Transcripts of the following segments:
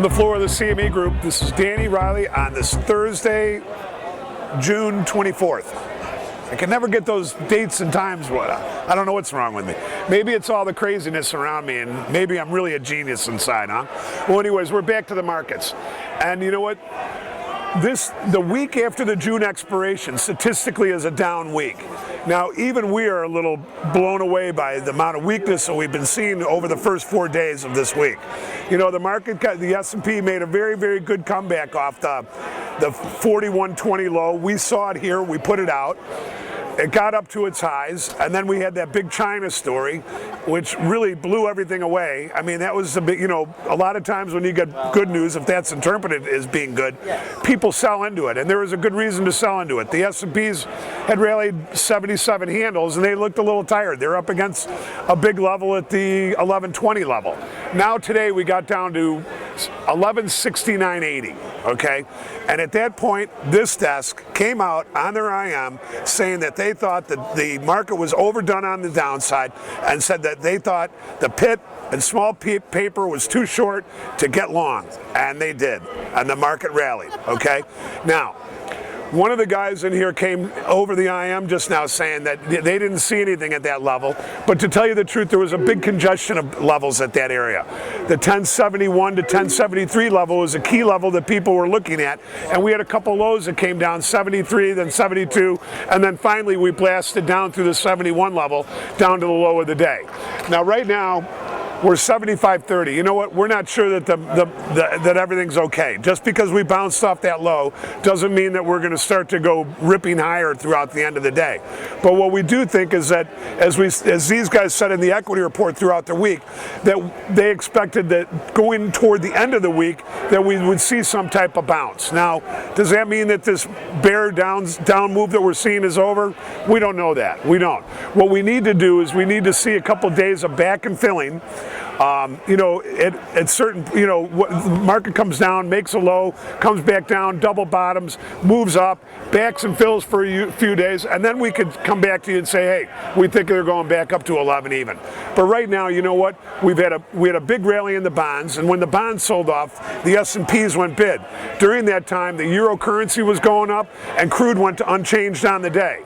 From the floor of the CME Group, this is Danny Riley on this Thursday, June 24th. I can never get those dates and times. I don't know what's wrong with me. Maybe it's all the craziness around me, and maybe I'm really a genius inside, huh? Well, anyways, we're back to the markets. And you know what? The week after the June expiration statistically is a down week. Now, even we are a little blown away by the amount of weakness that we've been seeing over the first 4 days of this week. You know, the market, the S&P made a very, very good comeback off the 4120 low. We saw it here, we put it out. It got up to its highs, and then we had that big China story, which really blew everything away. I mean, that was a big, you know, a lot of times when you get good news, if that's interpreted as being good, people sell into it, and there was a good reason to sell into it. The S&Ps had rallied 77 handles, and they looked a little tired. They're up against a big level at the 1120 level. Now today we got down to 1169.80, okay? And at that point, this desk came out on their IM saying that they thought that the market was overdone on the downside and said that they thought the pit and small paper was too short to get long, and they did, and the market rallied, okay? Now, one of the guys in here came over the IM just now saying that they didn't see anything at that level, but to tell you the truth, there was a big congestion of levels at that area. The 1071 to 1073 level was a key level that people were looking at, and we had a couple lows that came down, 73, then 72, and then finally we blasted down through the 71 level, down to the low of the day. Now right now, we're 75.30. You know what? We're not sure that that everything's okay. Just because we bounced off that low doesn't mean that we're going to start to go ripping higher throughout the end of the day. But what we do think is that, as these guys said in the equity report throughout the week, that they expected that going toward the end of the week that we would see some type of bounce. Now, does that mean that this bear down move that we're seeing is over? We don't know that. We don't. What we need to do is we need to see a couple days of back and filling. You know, at certain, you know, the market comes down, makes a low, comes back down, double bottoms, moves up, backs and fills for a few days, and then we could come back to you and say, hey, we think they're going back up to 11 even. But right now, you know what? We had a big rally in the bonds, and when the bonds sold off, the S&Ps went bid. During that time, the euro currency was going up, and crude went to unchanged on the day.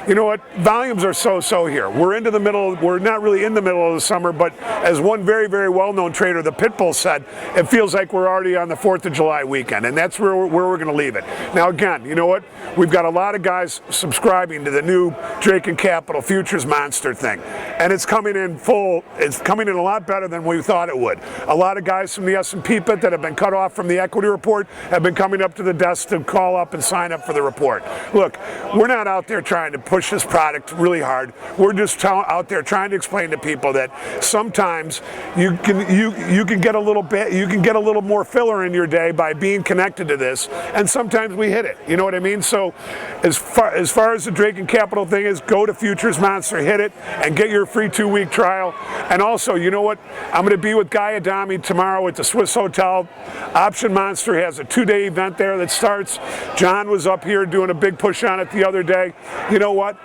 You know what? Volumes are so-so here. We're not really in the middle of the summer, but as one very, very well-known trader, the Pitbull, said, it feels like we're already on the 4th of July weekend, and that's where we're going to leave it. Now again, you know what? We've got a lot of guys subscribing to the new Drake and Capital Futures Monster thing, and it's coming in full. It's coming in a lot better than we thought it would. A lot of guys from the S&P pit that have been cut off from the equity report have been coming up to the desk to call up and sign up for the report. Look, we're not out there trying to push this product really hard. We're just out there trying to explain to people that sometimes you can get a little bit, you can get a little more filler in your day by being connected to this, and sometimes we hit it. You know what I mean? So as far as the Drake and Capital thing is, go to Futures Monster, hit it, and get your free 2-week trial. And also, you know what? I'm going to be with Guy Adami tomorrow at the Swiss Hotel. Option Monster has a 2-day event there that starts. John was up here doing a big push on it the other day. You know what?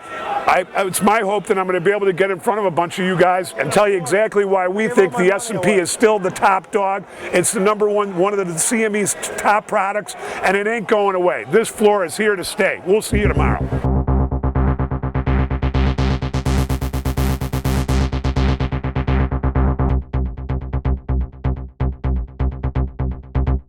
It's my hope that I'm going to be able to get in front of a bunch of you guys and tell you exactly why we think the S&P is still the top dog. It's the number one of the CME's top products, and it ain't going away. This floor is here to stay. We'll see you tomorrow.